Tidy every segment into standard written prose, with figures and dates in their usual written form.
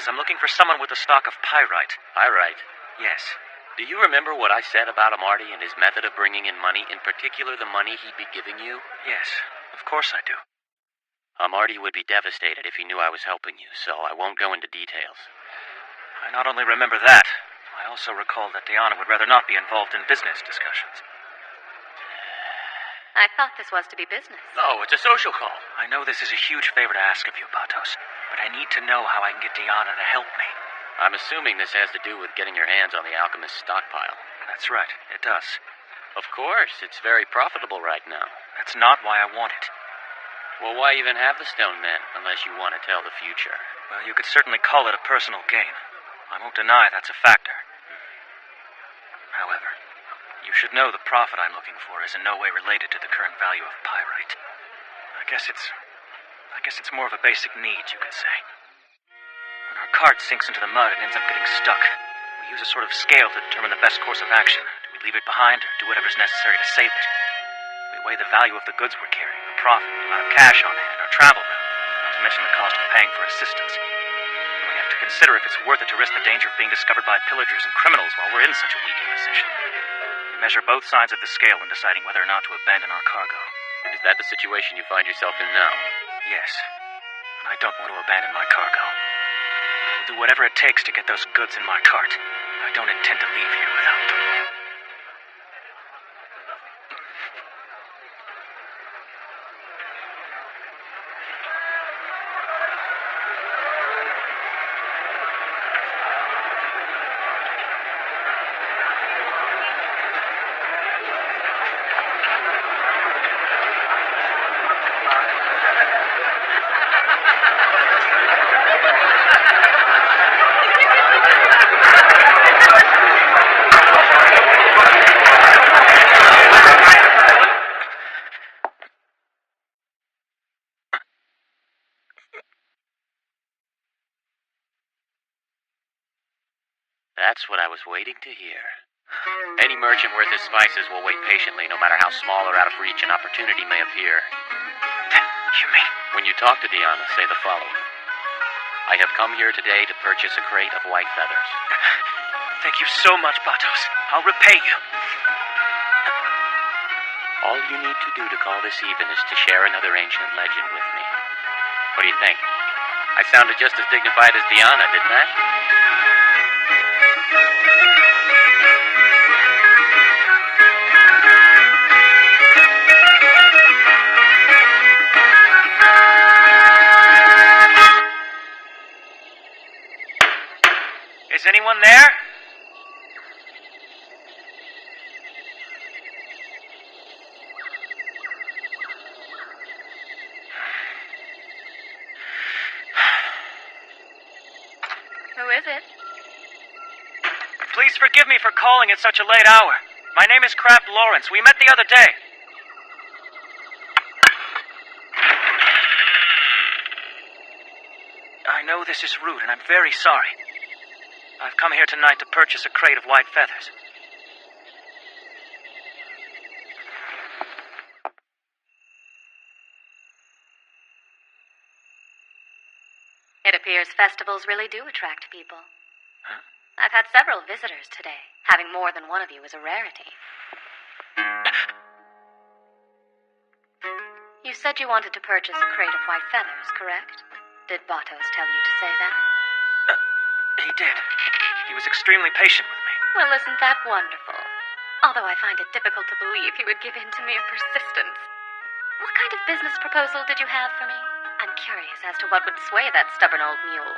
I'm looking for someone with a stock of pyrite. Pyrite? Yes. Do you remember what I said about Amarty and his method of bringing in money, in particular the money he'd be giving you? Yes, of course I do. Amarty would be devastated if he knew I was helping you, so I won't go into details. I not only remember that, I also recall that Diana would rather not be involved in business discussions. I thought this was to be business. No, it's a social call. I know this is a huge favor to ask of you, Bartos, but I need to know how I can get Diana to help me. I'm assuming this has to do with getting your hands on the alchemist's stockpile. That's right, it does. Of course, it's very profitable right now. That's not why I want it. Well, why even have the stone then, unless you want to tell the future? Well, you could certainly call it a personal gain. I won't deny that's a factor. However, you should know the profit I'm looking for is in no way related to the current value of pyrite. I guess it's more of a basic need, you could say. When our cart sinks into the mud and ends up getting stuck, we use a sort of scale to determine the best course of action. Do we leave it behind, or do whatever's necessary to save it? We weigh the value of the goods we're carrying, the profit, the amount of cash on hand, our travel route, not to mention the cost of paying for assistance. And we have to consider if it's worth it to risk the danger of being discovered by pillagers and criminals while we're in such a weakened position. We measure both sides of the scale when deciding whether or not to abandon our cargo. Is that the situation you find yourself in now? Yes. And I don't want to abandon my cargo. I will do whatever it takes to get those goods in my cart. I don't intend to leave here without them. That's what I was waiting to hear. Any merchant worth his spices will wait patiently, no matter how small or out of reach an opportunity may appear. You mean? When you talk to Diana, say the following. I have come here today to purchase a crate of white feathers. Thank you so much, Bartos. I'll repay you. All you need to do to call this even is to share another ancient legend with me. What do you think? I sounded just as dignified as Diana, didn't I? Is anyone there? Who is it? Please forgive me for calling at such a late hour. My name is Kraft Lawrence. We met the other day. I know this is rude, and I'm very sorry. I've come here tonight to purchase a crate of white feathers. It appears festivals really do attract people. Huh? I've had several visitors today. Having more than one of you is a rarity. You said you wanted to purchase a crate of white feathers, correct? Did Bartos tell you to say that? He did. He was extremely patient with me. Well, isn't that wonderful? Although I find it difficult to believe he would give in to mere persistence. What kind of business proposal did you have for me? I'm curious as to what would sway that stubborn old mule.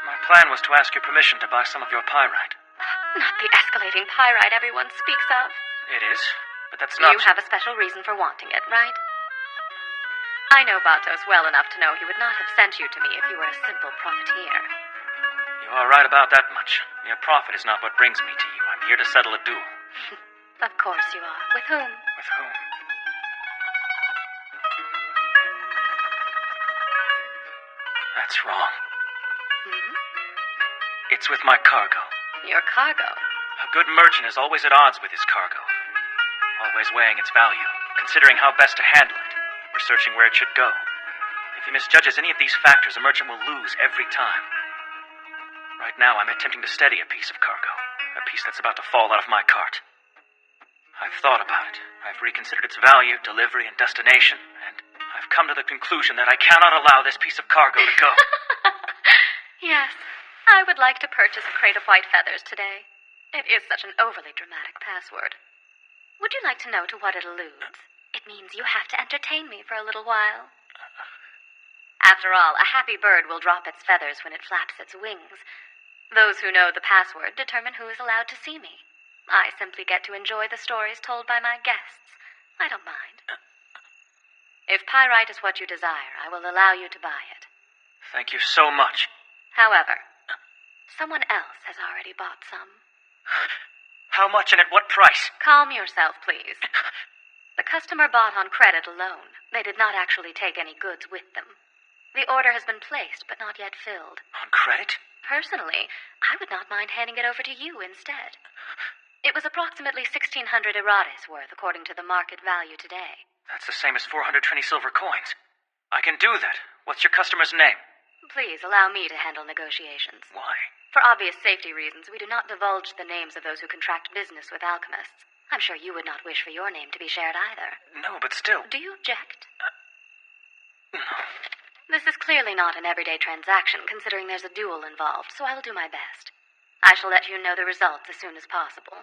My plan was to ask your permission to buy some of your pyrite. Not the escalating pyrite everyone speaks of. It is, but that's not... You have a special reason for wanting it, right? I know Batos well enough to know he would not have sent you to me if you were a simple profiteer. You are right about that much. Mere profit is not what brings me to you. I'm here to settle a duel. Of course you are. With whom? With whom? That's wrong. Hmm? It's with my cargo. Your cargo? A good merchant is always at odds with his cargo. Always weighing its value, considering how best to handle it, researching where it should go. If he misjudges any of these factors, a merchant will lose every time. Right now, I'm attempting to steady a piece of cargo. A piece that's about to fall out of my cart. I've thought about it. I've reconsidered its value, delivery, and destination, and I've come to the conclusion that I cannot allow this piece of cargo to go. Yes, I would like to purchase a crate of white feathers today. It is such an overly dramatic password. Would you like to know to what it alludes? It means you have to entertain me for a little while. After all, a happy bird will drop its feathers when it flaps its wings. Those who know the password determine who is allowed to see me. I simply get to enjoy the stories told by my guests. I don't mind. If pyrite is what you desire, I will allow you to buy it. Thank you so much. However, someone else has already bought some. How much and at what price? Calm yourself, please. The customer bought on credit alone. They did not actually take any goods with them. The order has been placed, but not yet filled. On credit? Personally, I would not mind handing it over to you instead. It was approximately 1,600 erates worth, according to the market value today. That's the same as 420 silver coins. I can do that. What's your customer's name? Please allow me to handle negotiations. Why? For obvious safety reasons, we do not divulge the names of those who contract business with alchemists. I'm sure you would not wish for your name to be shared either. No, but still. Do you object? No. This is clearly not an everyday transaction, considering there's a duel involved, so I will do my best. I shall let you know the results as soon as possible.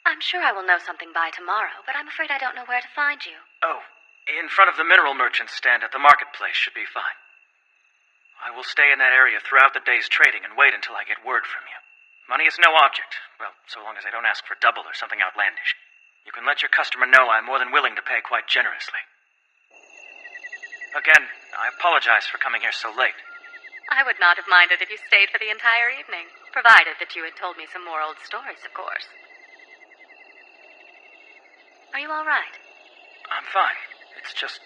I'm sure I will know something by tomorrow, but I'm afraid I don't know where to find you. Oh, in front of the mineral merchant's stand at the marketplace should be fine. I will stay in that area throughout the day's trading and wait until I get word from you. Money is no object. Well, so long as I don't ask for double or something outlandish. You can let your customer know I'm more than willing to pay quite generously. Again, I apologize for coming here so late. I would not have minded if you stayed for the entire evening, provided that you had told me some more old stories, of course. Are you all right? I'm fine. It's just...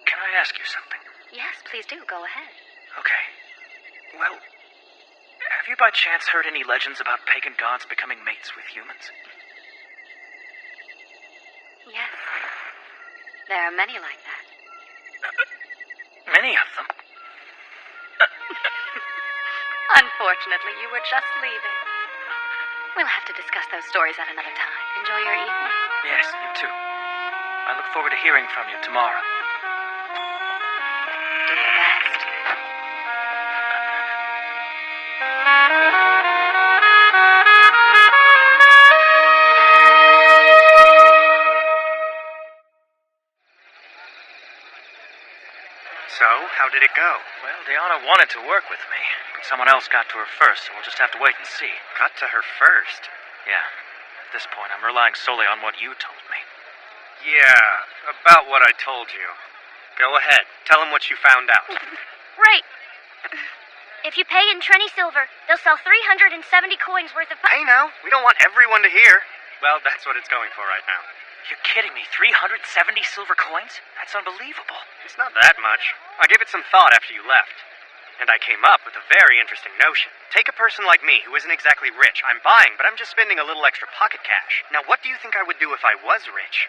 Can I ask you something? Yes, please do. Go ahead. Okay. Well, have you by chance heard any legends about pagan gods becoming mates with humans? Yes. There are many like that. Many of them? Unfortunately, you were just leaving. We'll have to discuss those stories at another time. Enjoy your evening. Yes, you too. I look forward to hearing from you tomorrow. Do your best. So, how did it go? Well, Diana wanted to work with me, but someone else got to her first, so we'll just have to wait and see. Got to her first? Yeah. At this point, I'm relying solely on what you told me. Yeah, about what I told you. Go ahead. Tell him what you found out. Right. If you pay in Trini silver, they'll sell 370 coins worth of... Hey, now, we don't want everyone to hear. Well, that's what it's going for right now. You're kidding me? 370 silver coins? That's unbelievable. It's not that much. I gave it some thought after you left. And I came up with a very interesting notion. Take a person like me who isn't exactly rich. I'm buying, but I'm just spending a little extra pocket cash. Now, what do you think I would do if I was rich?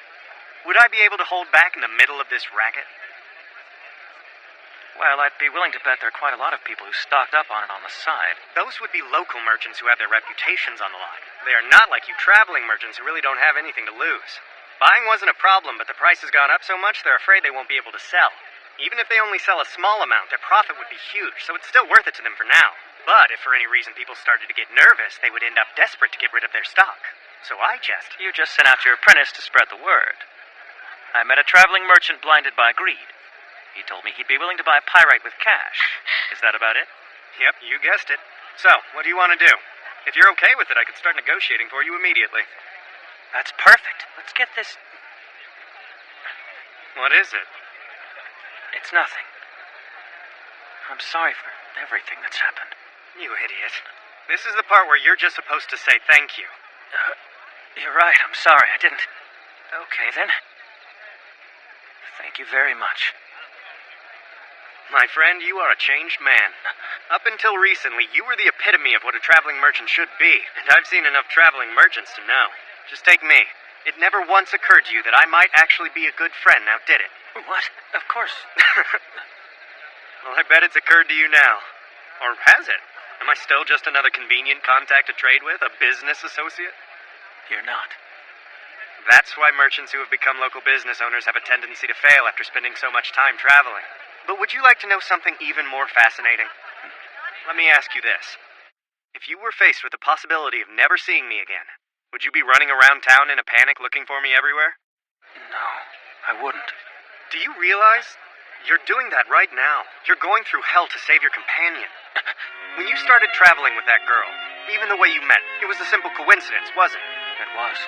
Would I be able to hold back in the middle of this racket? Well, I'd be willing to bet there are quite a lot of people who stocked up on it on the side. Those would be local merchants who have their reputations on the line. They are not like you traveling merchants who really don't have anything to lose. Buying wasn't a problem, but the price has gone up so much they're afraid they won't be able to sell. Even if they only sell a small amount, their profit would be huge, so it's still worth it to them for now. But if for any reason people started to get nervous, they would end up desperate to get rid of their stock. So You just sent out your apprentice to spread the word. I met a traveling merchant blinded by greed. He told me he'd be willing to buy pyrite with cash. Is that about it? Yep, you guessed it. So, what do you want to do? If you're okay with it, I could start negotiating for you immediately. That's perfect. Let's get this... What is it? It's nothing. I'm sorry for everything that's happened. You idiot. This is the part where you're just supposed to say thank you. You're right, I'm sorry, I didn't. Okay, then. Thank you very much. My friend, you are a changed man. Up until recently, you were the epitome of what a traveling merchant should be, and I've seen enough traveling merchants to know. Just take me. It never once occurred to you that I might actually be a good friend, now did it? What? Of course. Well, I bet it's occurred to you now. Or has it? Am I still just another convenient contact to trade with, a business associate? You're not. That's why merchants who have become local business owners have a tendency to fail after spending so much time traveling. But would you like to know something even more fascinating? Let me ask you this. If you were faced with the possibility of never seeing me again, would you be running around town in a panic looking for me everywhere? No, I wouldn't. Do you realize you're doing that right now? You're going through hell to save your companion. When you started traveling with that girl, even the way you met, it was a simple coincidence, wasn't it? It was.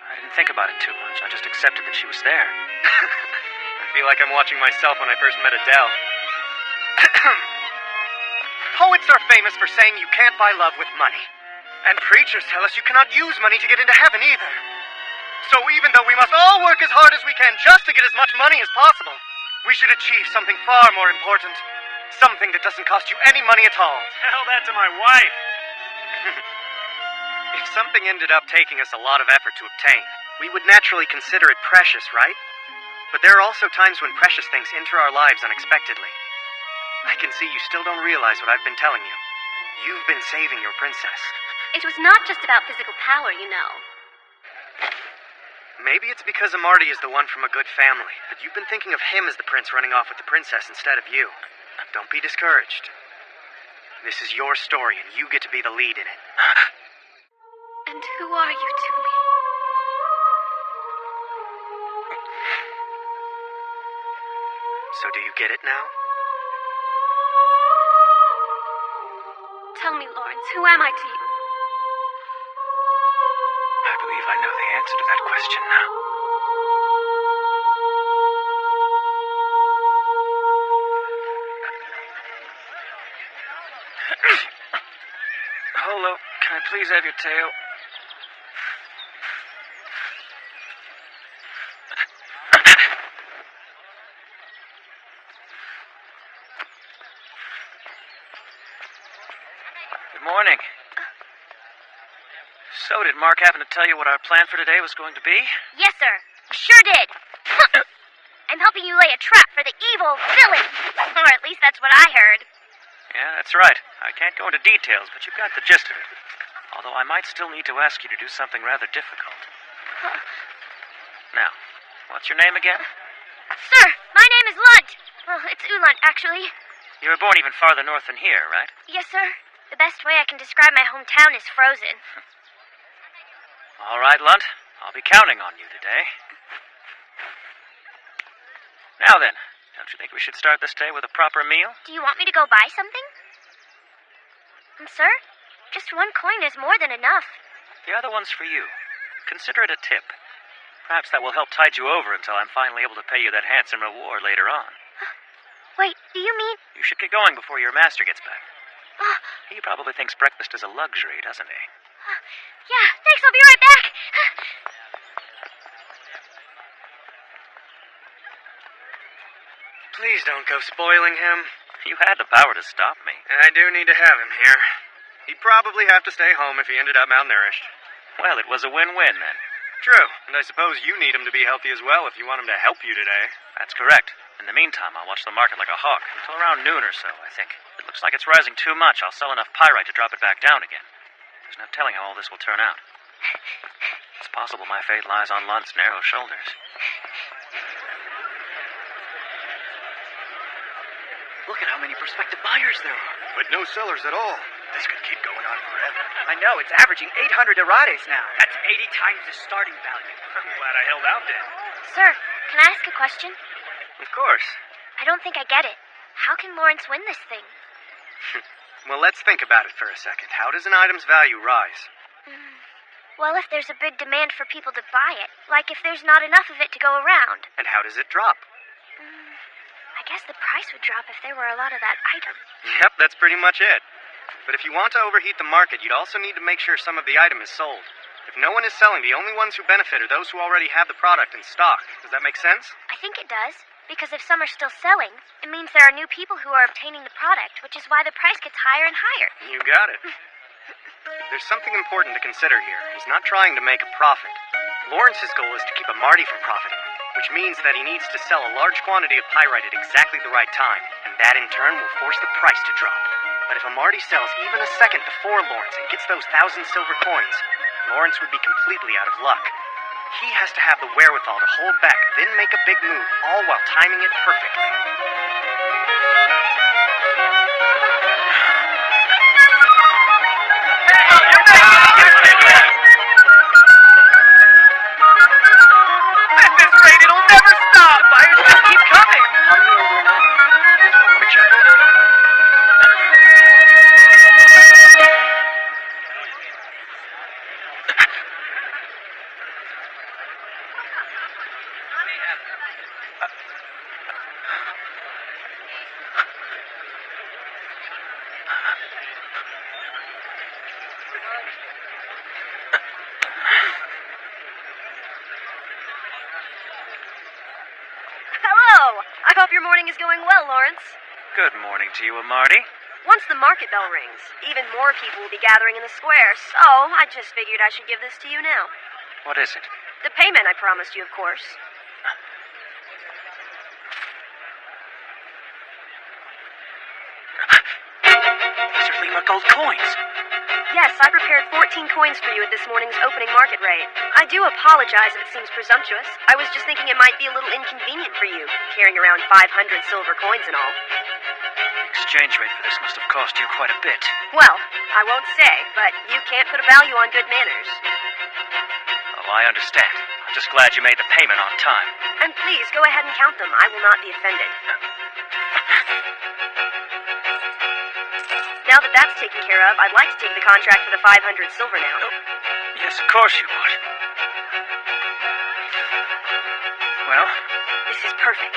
I didn't think about it too much. I just accepted that she was there. I feel like I'm watching myself when I first met Adele. Poets are famous for saying you can't buy love with money. And preachers tell us you cannot use money to get into heaven either. So even though we must all work as hard as we can just to get as much money as possible, we should achieve something far more important. Something that doesn't cost you any money at all. Tell that to my wife. If something ended up taking us a lot of effort to obtain, we would naturally consider it precious, right? But there are also times when precious things enter our lives unexpectedly. I can see you still don't realize what I've been telling you. You've been saving your princess. It was not just about physical power, you know. Maybe it's because Amarty is the one from a good family, but you've been thinking of him as the prince running off with the princess instead of you. Don't be discouraged. This is your story, and you get to be the lead in it. And who are you to me? So do you get it now? Tell me, Lawrence, who am I to you? I believe I know the answer to that question now. Hello, can I please have your tail? Good morning. So, did Mark happen to tell you what our plan for today was going to be? Yes, sir. He sure did. I'm helping you lay a trap for the evil villain. Or at least that's what I heard. Yeah, that's right. I can't go into details, but you've got the gist of it. Although I might still need to ask you to do something rather difficult. Now, what's your name again? Sir, my name is Lunt. Well, it's Ulant, actually. You were born even farther north than here, right? Yes, sir. The best way I can describe my hometown is frozen. All right, Lunt. I'll be counting on you today. Now then, don't you think we should start this day with a proper meal? Do you want me to go buy something? Sir, just one coin is more than enough. The other one's for you. Consider it a tip. Perhaps that will help tide you over until I'm finally able to pay you that handsome reward later on. Wait, do you mean... You should get going before your master gets back. He probably thinks breakfast is a luxury, doesn't he? Yeah, thanks, I'll be right back. Please don't go spoiling him. You had the power to stop me. I do need to have him here. He'd probably have to stay home if he ended up malnourished. Well, it was a win-win then. True, and I suppose you need him to be healthy as well if you want him to help you today. That's correct. In the meantime, I'll watch the market like a hawk until around noon or so, I think. If it looks like it's rising too much, I'll sell enough pyrite to drop it back down again. There's no telling how all this will turn out. It's possible my fate lies on Lunt's narrow shoulders. Look at how many prospective buyers there are. But no sellers at all. This could keep going on forever. I know, it's averaging 800 Arates now. That's 80 times the starting value. I'm glad I held out then. Sir, can I ask a question? Of course. I don't think I get it. How can Lawrence win this thing? Well, let's think about it for a second. How does an item's value rise? Well, if there's a big demand for people to buy it, like if there's not enough of it to go around. And how does it drop? I guess the price would drop if there were a lot of that item. Yep, that's pretty much it. But if you want to overheat the market, you'd also need to make sure some of the item is sold. If no one is selling, the only ones who benefit are those who already have the product in stock. Does that make sense? I think it does. Because if some are still selling, it means there are new people who are obtaining the product, which is why the price gets higher and higher. You got it. There's something important to consider here. He's not trying to make a profit. Lawrence's goal is to keep Amarty from profiting, which means that he needs to sell a large quantity of pyrite at exactly the right time, and that in turn will force the price to drop. But if Amarty sells even a second before Lawrence and gets those 1,000 silver coins, Lawrence would be completely out of luck. He has to have the wherewithal to hold back, then make a big move, all while timing it perfectly. At this rate, it'll never stop! Buyers just keep coming! How many are there now? Let me check. Hello! I hope your morning is going well, Lawrence. Good morning to you, Amarty. Once the market bell rings, even more people will be gathering in the square, so I just figured I should give this to you now. What is it? The payment I promised you, of course. These are Lima gold coins. Yes, I prepared 14 coins for you at this morning's opening market rate. I do apologize if it seems presumptuous. I was just thinking it might be a little inconvenient for you, carrying around 500 silver coins and all. The exchange rate for this must have cost you quite a bit. Well, I won't say, but you can't put a value on good manners. Oh, I understand. I'm just glad you made the payment on time. And please, go ahead and count them. I will not be offended. Now that that's taken care of, I'd like to take the contract for the 500 silver now. Oh, yes, of course you would. Well? This is perfect.